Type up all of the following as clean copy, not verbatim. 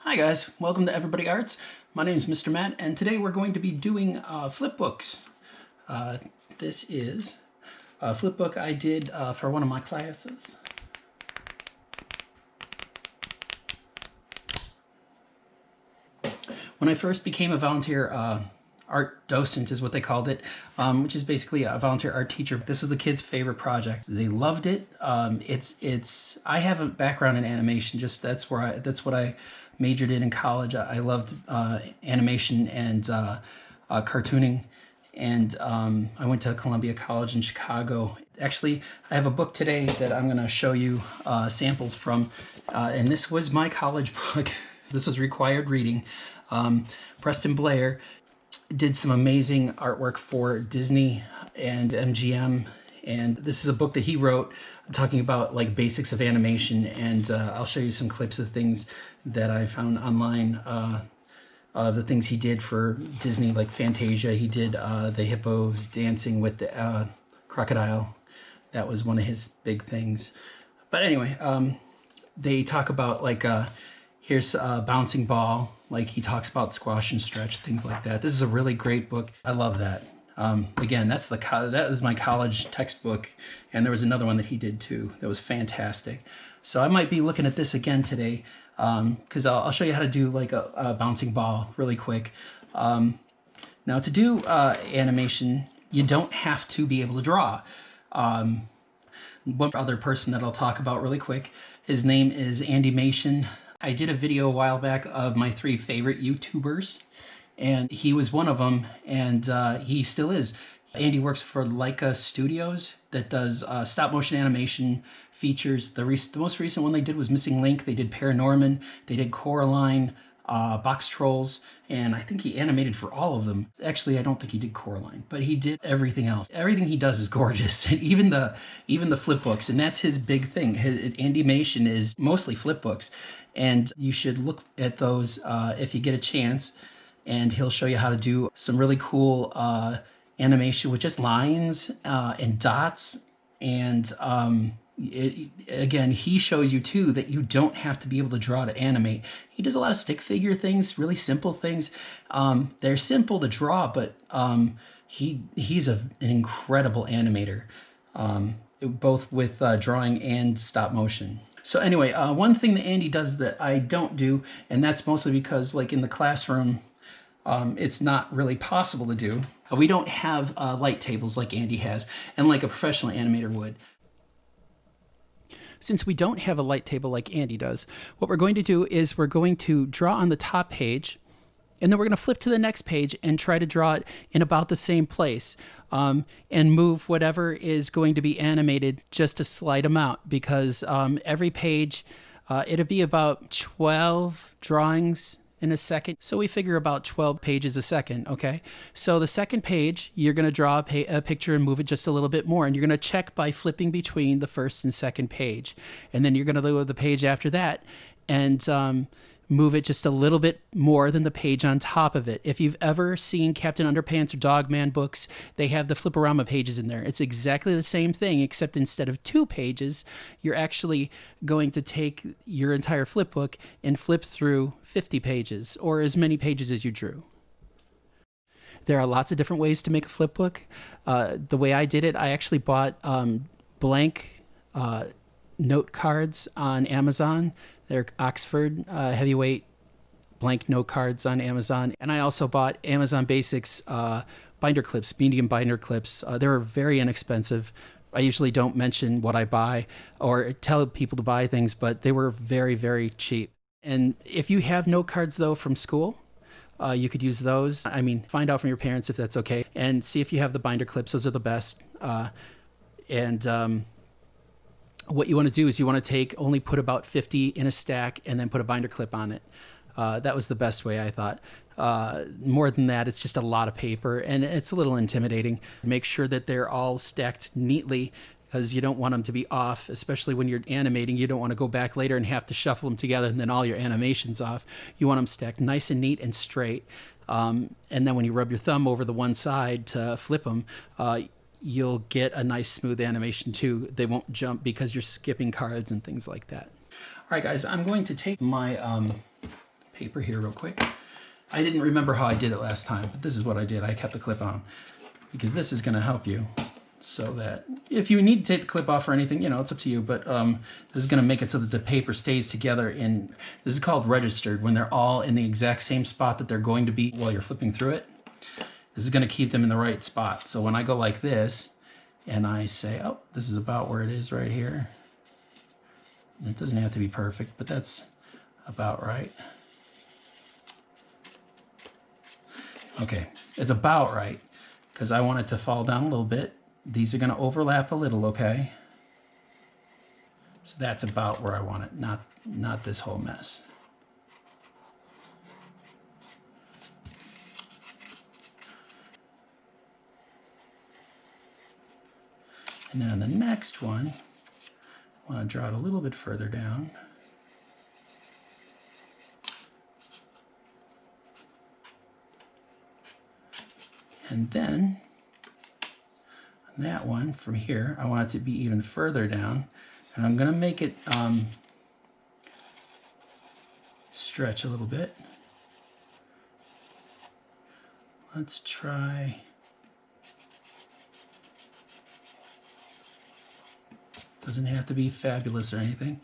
Hi guys, welcome to Everybody Arts. My name is Mr. Matt, and today we're going to be doing Flipbooks. This is a flipbook I did for one of my classes. When I first became a volunteer art docent is what they called it, which is basically a volunteer art teacher. This was the kids' favorite project. They loved it. I have a background in animation. That's what I majored in college. I loved animation and cartooning, and I went to Columbia College in Chicago. Actually, I have a book today that I'm going to show you samples from, and this was my college book. This was required reading. Preston Blair did some amazing artwork for Disney and MGM, and this is a book that he wrote talking about like basics of animation, and I'll show you some clips of things that I found online of the things he did for Disney, like Fantasia. He did the hippos dancing with the crocodile. That was one of his big things. But anyway, they talk about like here's a bouncing ball. Like he talks about squash and stretch, things like that. This is a really great book. I love that. Again, that is my college textbook, and there was another one that he did too that was fantastic. So I might be looking at this again today because I'll show you how to do like a bouncing ball really quick. Now to do animation, you don't have to be able to draw. One other person that I'll talk about really quick, his name is Andymation. I did a video a while back of my 3 favorite YouTubers, and he was one of them, and he still is. Andy works for Leica Studios that does stop motion animation features. The most recent one they did was Missing Link. They did Paranorman. They did Coraline, Box Trolls, and I think he animated for all of them. Actually, I don't think he did Coraline, but he did everything else. Everything he does is gorgeous, and even the flipbooks, and that's his big thing. His Andymation is mostly flipbooks, and you should look at those if you get a chance, and he'll show you how to do some really cool animation with just lines and dots, and again, he shows you too that you don't have to be able to draw to animate. He does a lot of stick figure things, really simple things. They're simple to draw, but he's an incredible animator, both with drawing and stop motion. So anyway, one thing that Andy does that I don't do, and that's mostly because like in the classroom, it's not really possible to do. We don't have light tables like Andy has and like a professional animator would. Since we don't have a light table like Andy does, what we're going to do is we're going to draw on the top page, and then we're going to flip to the next page and try to draw it in about the same place, and move whatever is going to be animated just a slight amount, because every page, it'll be about 12 drawings in a second. So we figure about 12 pages a second, okay? So the second page, you're going to draw a picture and move it just a little bit more, and you're going to check by flipping between the first and second page. And then you're going to go to the page after that and move it just a little bit more than the page on top of it. If you've ever seen Captain Underpants or Dogman books, they have the Flipporama pages in there. It's exactly the same thing, except instead of 2 pages, you're actually going to take your entire flipbook and flip through 50 pages, or as many pages as you drew. There are lots of different ways to make a flipbook. The way I did it, I actually bought blank note cards on Amazon. They're Oxford heavyweight blank note cards on Amazon. And I also bought Amazon Basics binder clips, medium binder clips. They're very inexpensive. I usually don't mention what I buy or tell people to buy things, but they were very, very cheap. And if you have note cards, though, from school, you could use those. I mean, find out from your parents if that's okay, and see if you have the binder clips. Those are the best. What you want to do is you want to only put about 50 in a stack and then put a binder clip on it. That was the best way, I thought. More than that, it's just a lot of paper, and it's a little intimidating. Make sure that they're all stacked neatly, because you don't want them to be off, especially when you're animating. You don't want to go back later and have to shuffle them together and then all your animation's off. You want them stacked nice and neat and straight. And then when you rub your thumb over the one side to flip them, you'll get a nice smooth animation too. They won't jump because you're skipping cards and things like that. All right, guys, I'm going to take my paper here real quick. I didn't remember how I did it last time, but this is what I did. I kept the clip on because this is going to help you, so that if you need to take the clip off or anything, you know, it's up to you, but this is going to make it so that the paper stays together. In this is called registered, when they're all in the exact same spot that they're going to be while you're flipping through it. This is going to keep them in the right spot. So when I go like this and I say, oh, this is about where it is right here. It doesn't have to be perfect, but that's about right. Okay, it's about right because I want it to fall down a little bit. These are going to overlap a little, okay? So that's about where I want it, not this whole mess. And then on the next one, I want to draw it a little bit further down. And then on that one from here, I want it to be even further down. And I'm going to make it stretch a little bit. Let's try. Doesn't have to be fabulous or anything.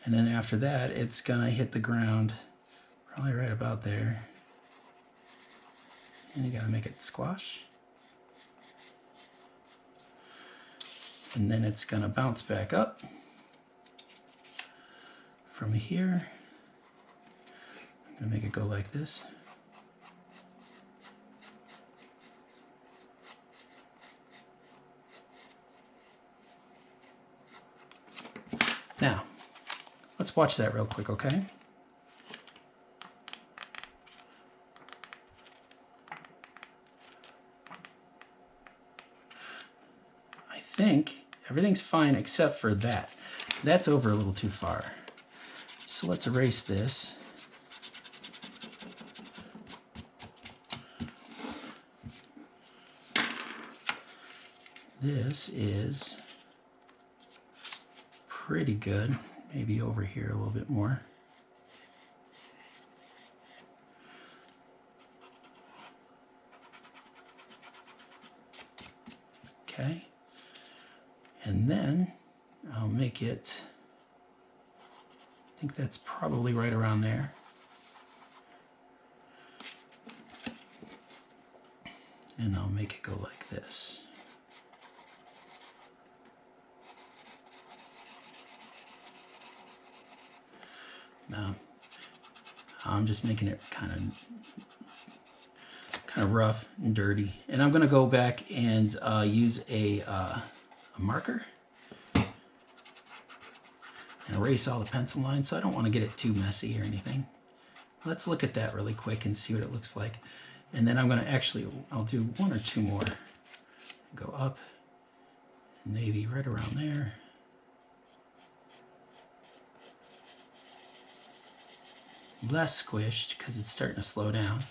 And then after that, it's going to hit the ground probably right about there. And you got to make it squash. And then it's going to bounce back up from here. I'm going to make it go like this. Now, let's watch that real quick, okay? I think everything's fine except for that. That's over a little too far. So let's erase this. This is pretty good. Maybe over here a little bit more. Okay. And then I'll make it, I think that's probably right around there. And I'll make it go like this. Now, I'm just making it kind of rough and dirty. And I'm going to go back and use a marker and erase all the pencil lines, so I don't want to get it too messy or anything. Let's look at that really quick and see what it looks like. And then I'm going to actually, I'll do one or two more. Go up, maybe right around there. Less squished because it's starting to slow down.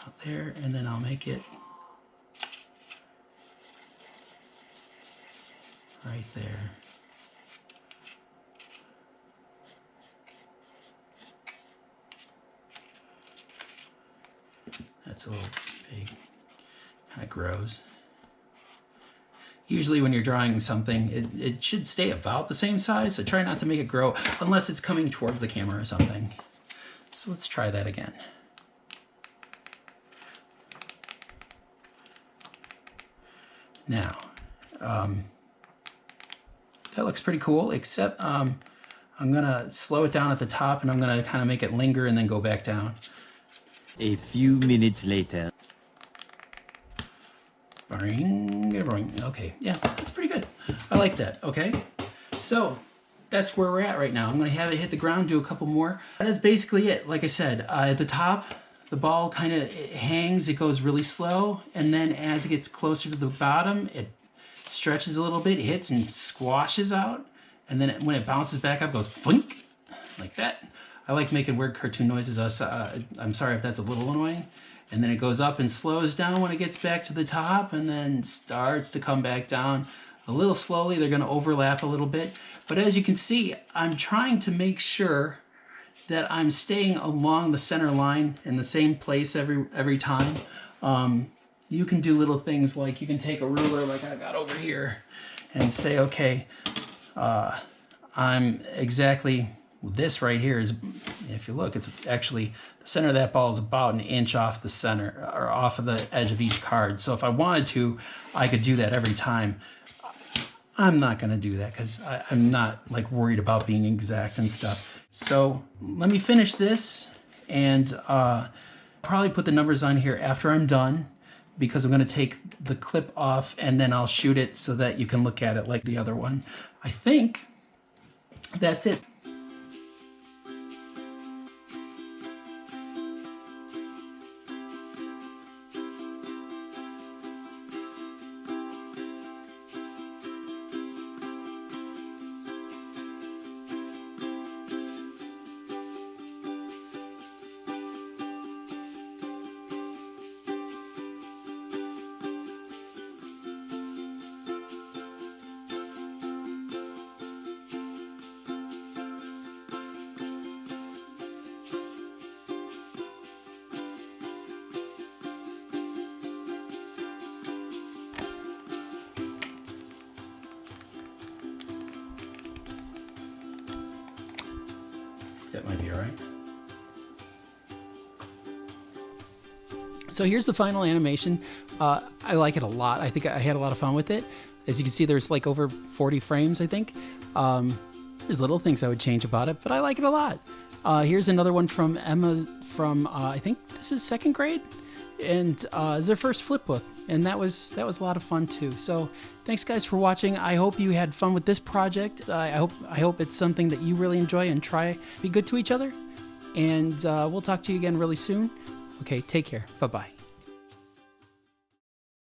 Out there, and then I'll make it right there. That's a little big, kind of grows. Usually when you're drawing something, it should stay about the same size, so try not to make it grow unless it's coming towards the camera or something. So let's try that again. Now, that looks pretty cool, except I'm gonna slow it down at the top and I'm gonna kind of make it linger and then go back down. A few minutes later. Okay, yeah, that's pretty good. I like that, okay? So, that's where we're at right now. I'm gonna have it hit the ground, do a couple more. That's basically it. Like I said, at the top, the ball kind of hangs, it goes really slow, and then as it gets closer to the bottom, it stretches a little bit, hits and squashes out, and then when it bounces back up, it goes flink, like that. I like making weird cartoon noises. I'm sorry if that's a little annoying. and then it goes up and slows down when it gets back to the top, and then starts to come back down a little slowly. They're going to overlap a little bit, but as you can see, I'm trying to make sure that I'm staying along the center line in the same place every time. You can do little things like you can take a ruler like I got over here and say, okay, I'm exactly, this right here is, if you look, it's actually, the center of that ball is about an inch off the center, or off of the edge of each card. So if I wanted to, I could do that every time. I'm not gonna do that because I'm not like worried about being exact and stuff. So let me finish this, and probably put the numbers on here after I'm done, because I'm gonna take the clip off and then I'll shoot it so that you can look at it like the other one. I think that's it. That might be all right. So here's the final animation. I like it a lot. I think I had a lot of fun with it. As you can see, there's like over 40 frames, I think. There's little things I would change about it, but I like it a lot. Here's another one from Emma from, I think this is 2nd grade. And it's their first flip book. And that was a lot of fun too. So thanks guys for watching. I hope you had fun with this project. I hope it's something that you really enjoy, and try be good to each other. And we'll talk to you again really soon. Okay, take care. Bye-bye.